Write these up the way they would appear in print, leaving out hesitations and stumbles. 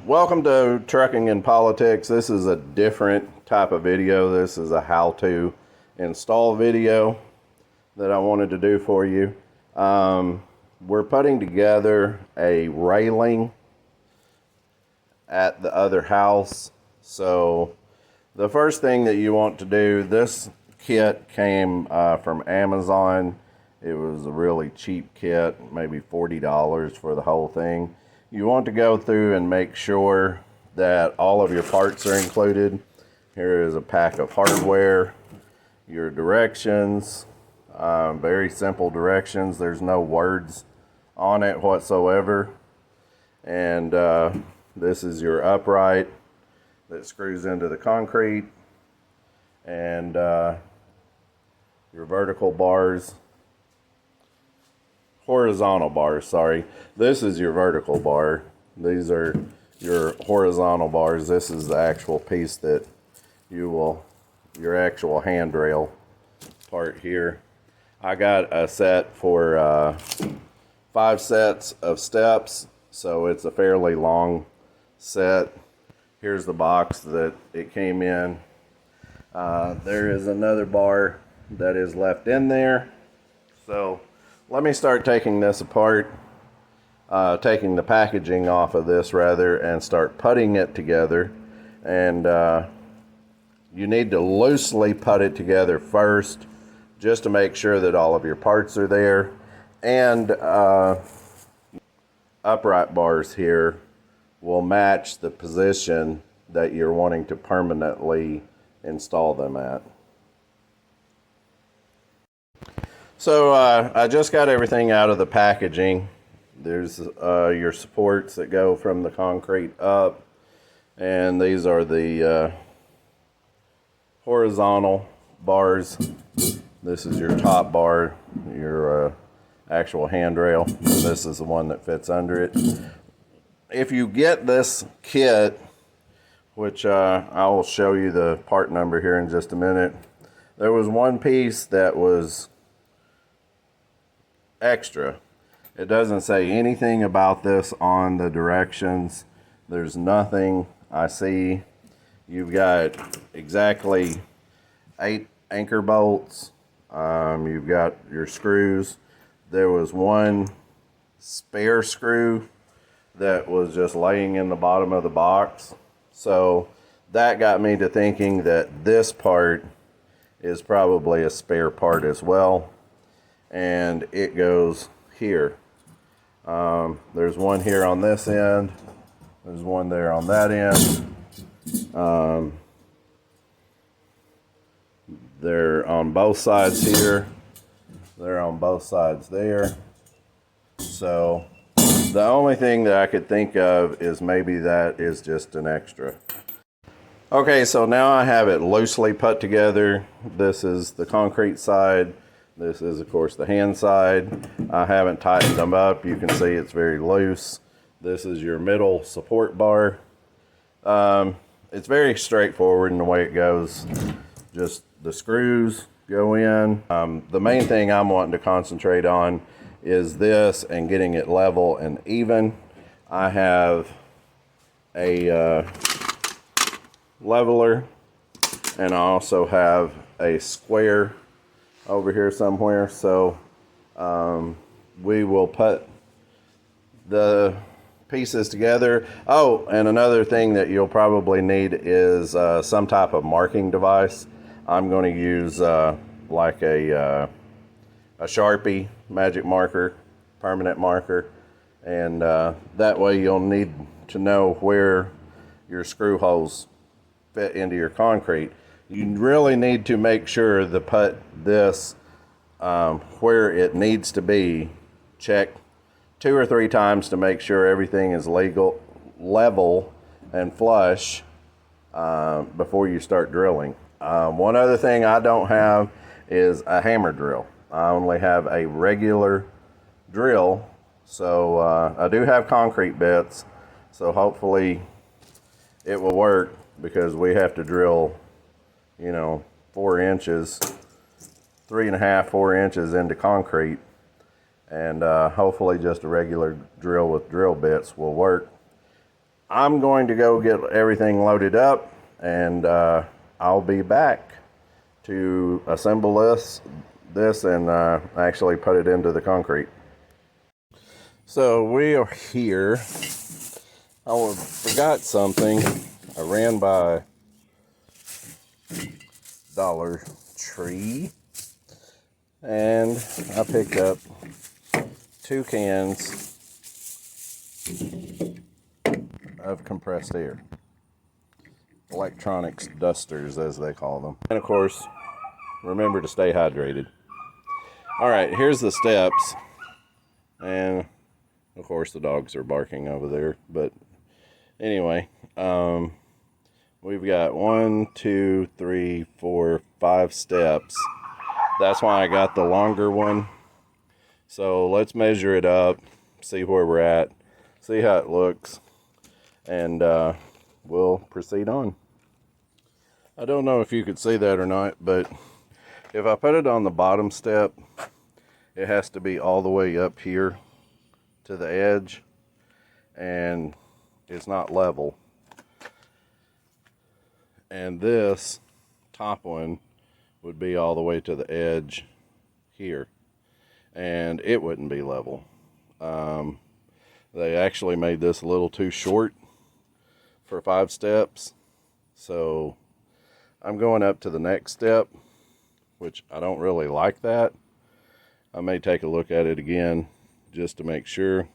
Welcome to Trucking and Politics. This is a different type of video. This is a how-to install video that I wanted to do for you. We're putting together a railing at the other house. So the first thing that you want to do, this kit came from Amazon. It was a really cheap kit, maybe $40 for the whole thing. You want to go through and make sure that all of your parts are included. Here is a pack of hardware, your directions, very simple directions. There's no words on it whatsoever. And this is your upright that screws into the concrete, and your vertical bars. Horizontal bars, sorry. This is your vertical bar. These are your horizontal bars. This is the actual piece that you will, your actual handrail part here. I got a set for 5 sets of steps, so it's a fairly long set. Here's the box that it came in. There is another bar that is left in there. So let me start taking this apart, taking the packaging off of this rather, and start putting it together. And you need to loosely put it together first, just to make sure that all of your parts are there. And upright bars here will match the position that you're wanting to permanently install them at. So I just got everything out of the packaging. There's your supports that go from the concrete up, and these are the horizontal bars. This is your top bar, your actual handrail, and this is the one that fits under it. If you get this kit, which I will show you the part number here in just a minute, there was one piece that was extra. It doesn't say anything about this on the directions. There's nothing I see. You've got exactly 8 anchor bolts. You've got your screws. There was one spare screw that was just laying in the bottom of the box. So that got me to thinking that this part is probably a spare part as well. And it goes here. There's one here on this end. There's one there on that end. They're on both sides here. They're on both sides there. So the only thing that I could think of is maybe that is just an extra. Okay, so now I have it loosely put together. This is the concrete side. This is, of course, the hand side. I haven't tightened them up. You can see it's very loose. This is your middle support bar. It's very straightforward in the way it goes. Just the screws go in. The main thing I'm wanting to concentrate on is this and getting it level and even. I have a leveler, and I also have a square over here somewhere. So we will put the pieces together. Oh, and another thing that you'll probably need is some type of marking device. I'm going to use like a Sharpie magic marker, permanent marker, and that way you'll need to know where your screw holes fit into your concrete. You really need to make sure to put this where it needs to be. Check 2 or 3 times to make sure everything is level and flush before you start drilling. One other thing I don't have is a hammer drill. I only have a regular drill. So I do have concrete bits, so hopefully it will work, because we have to drill, 4 inches, 3.5, 4 inches into concrete, and hopefully just a regular drill with drill bits will work. I'm going to go get everything loaded up, and I'll be back to assemble this and actually put it into the concrete. So we are here. I forgot something. I ran by Dollar Tree and I picked up 2 cans of compressed air. Electronics dusters, as they call them. And of course, remember to stay hydrated. Alright, here's the steps. And of course the dogs are barking over there. But anyway, we've got 1, 2, 3, 4, 5 steps. That's why I got the longer one. So let's measure it up, see where we're at, see how it looks, and we'll proceed on. I don't know if you could see that or not, but if I put it on the bottom step, it has to be all the way up here to the edge, and it's not level. And this top one would be all the way to the edge here, and it wouldn't be level. They actually made this a little too short for 5 steps, so I'm going up to the next step, which I don't really like that. I may take a look at it again just to make sure,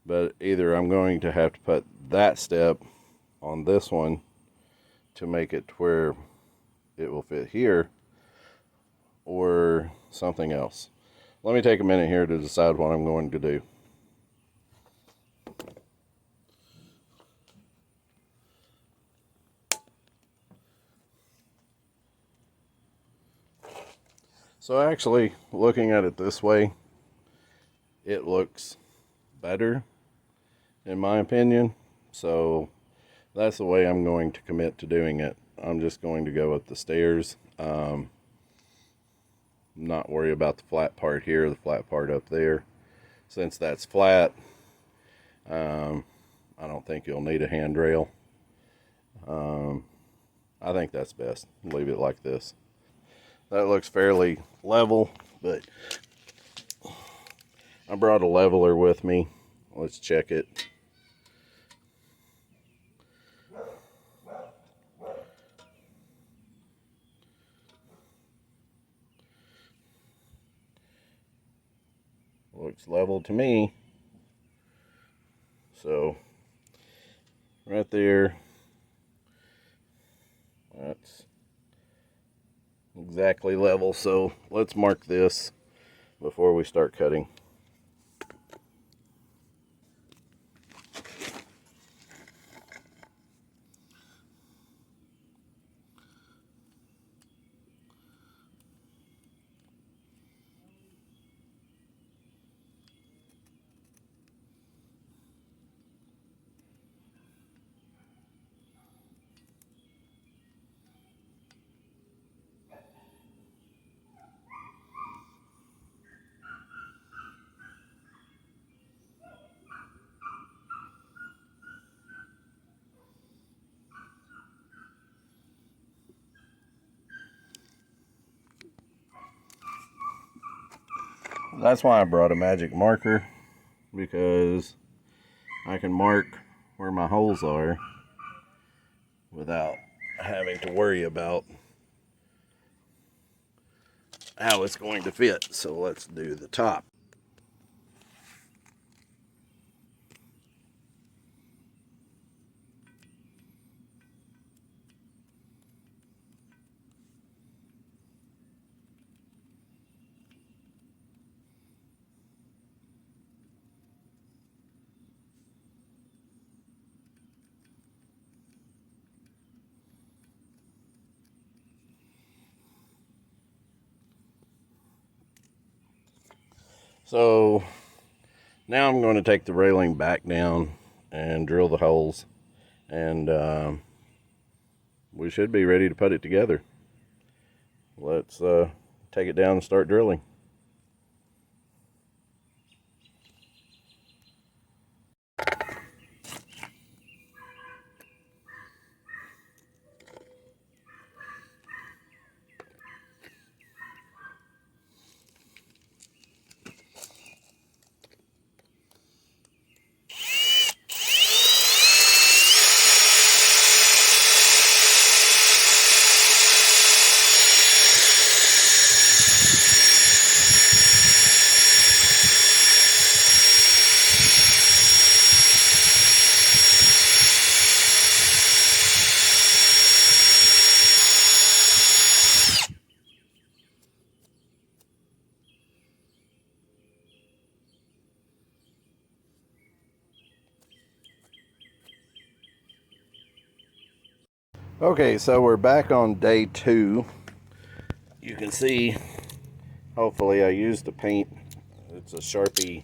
but either I'm going to have to put that step on this one to make it where it will fit here, or something else. Let me take a minute here to decide what I'm going to do. So actually, looking at it this way, it looks better, in my opinion. So that's the way I'm going to commit to doing it. I'm just going to go up the stairs. Not worry about the flat part here, the flat part up there. Since that's flat, I don't think you'll need a handrail. I think that's best. Leave it like this. That looks fairly level, but I brought a leveler with me. Let's check it. Looks level to me. So right there, that's exactly level. So let's mark this before we start cutting. That's why I brought a magic marker, because I can mark where my holes are without having to worry about how it's going to fit. So let's do the top. So now I'm going to take the railing back down and drill the holes, and we should be ready to put it together. Let's take it down and start drilling. Okay, so we're back on day 2. You can see, hopefully I used the paint. It's a Sharpie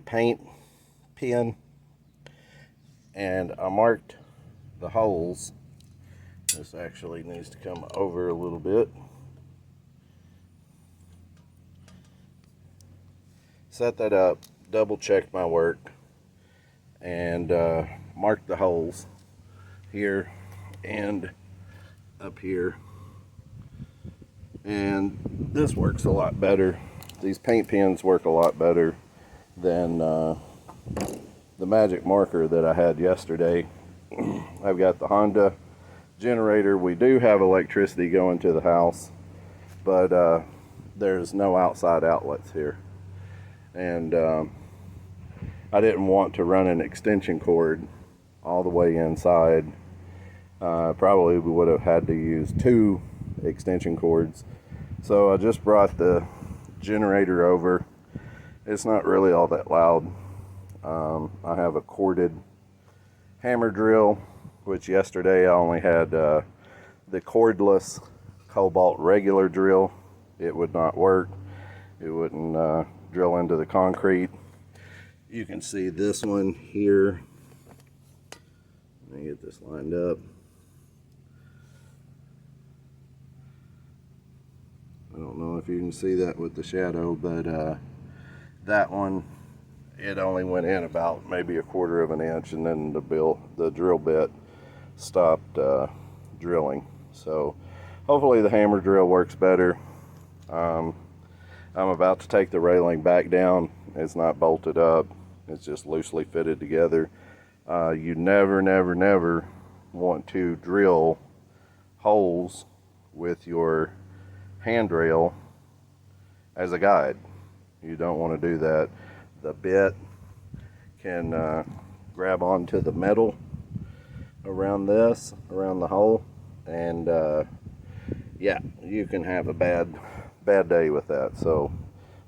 paint pen, and I marked the holes. This actually needs to come over a little bit. Set that up, double check my work, and mark the holes here and up here. And this works a lot better. These paint pens work a lot better than the magic marker that I had yesterday. I've got the Honda generator. We do have electricity going to the house, but there's no outside outlets here. And I didn't want to run an extension cord all the way inside. Probably we would have had to use 2 extension cords. So I just brought the generator over. It's not really all that loud. I have a corded hammer drill, which yesterday I only had the cordless Cobalt regular drill. It would not work. It wouldn't drill into the concrete. You can see this one here. Let me get this lined up. I don't know if you can see that with the shadow, but that one, it only went in about maybe 1/4 of an inch, and then the drill bit stopped drilling. So hopefully the hammer drill works better. I'm about to take the railing back down. It's not bolted up. It's just loosely fitted together. You never want to drill holes with your handrail as a guide. You don't want to do that. The bit can grab onto the metal around the hole, and yeah, you can have a bad day with that. So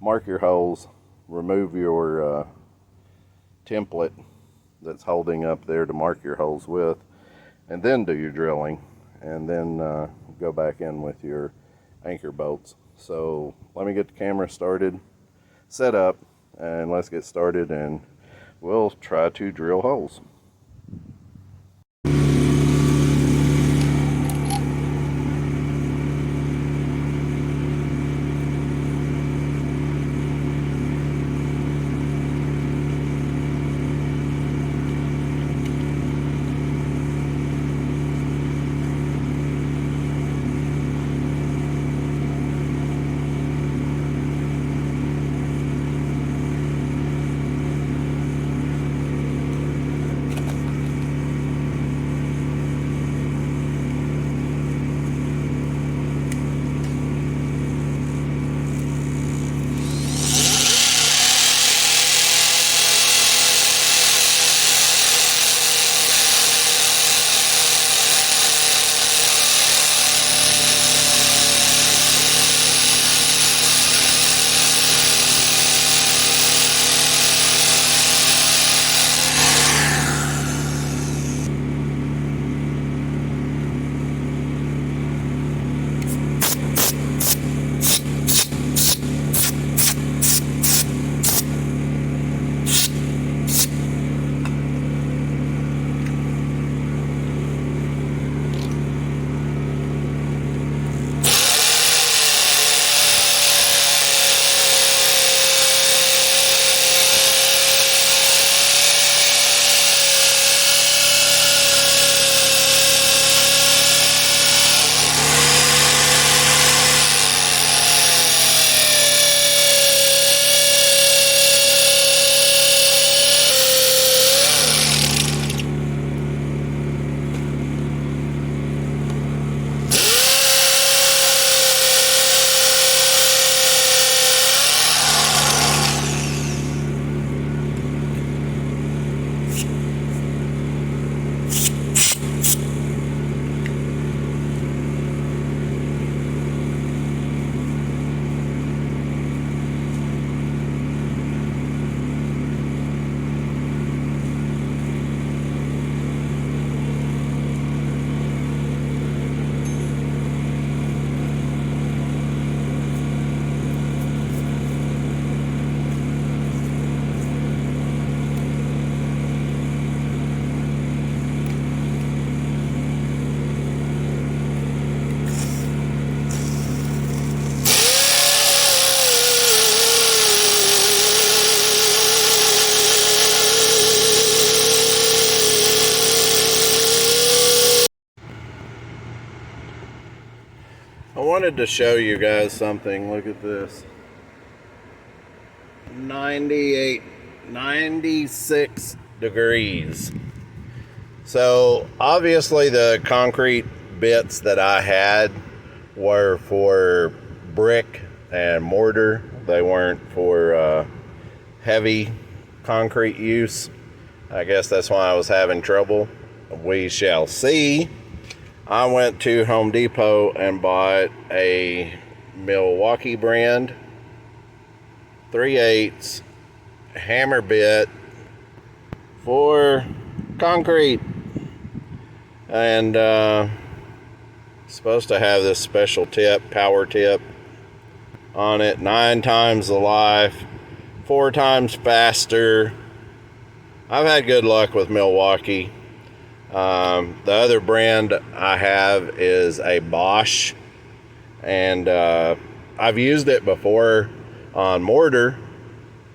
mark your holes, remove your template that's holding up there to mark your holes with, and then do your drilling, and then go back in with your anchor bolts. So let me get the camera started, set up, and let's get started, and we'll try to drill holes. wanted to show you guys something. Look at this. 96 degrees. So obviously the concrete bits that I had were for brick and mortar. They weren't for heavy concrete use. I guess that's why I was having trouble. We shall see. I went to Home Depot and bought a Milwaukee brand 3/8 hammer bit for concrete, and supposed to have this special tip, power tip on it. 9 times the life, 4 times faster. I've had good luck with Milwaukee. The other brand I have is a Bosch, and I've used it before on mortar,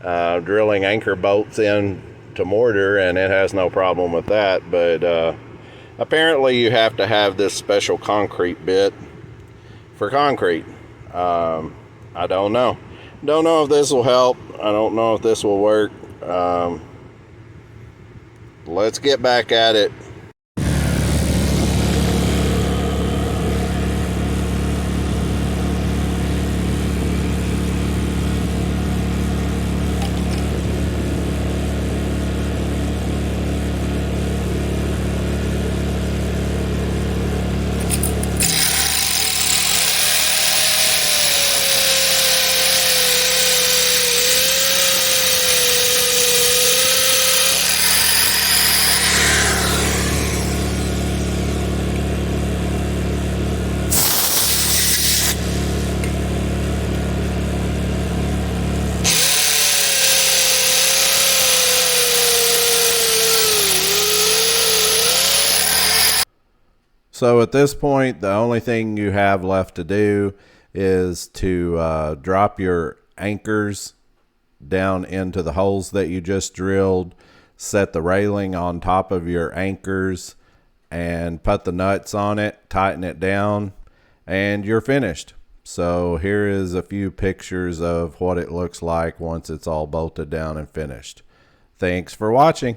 drilling anchor bolts in to mortar, and it has no problem with that. But apparently you have to have this special concrete bit for concrete. I don't know if this will help. I don't know if this will work. Let's get back at it. So at this point, the only thing you have left to do is to drop your anchors down into the holes that you just drilled, set the railing on top of your anchors, and put the nuts on it, tighten it down, and you're finished. So here is a few pictures of what it looks like once it's all bolted down and finished. Thanks for watching.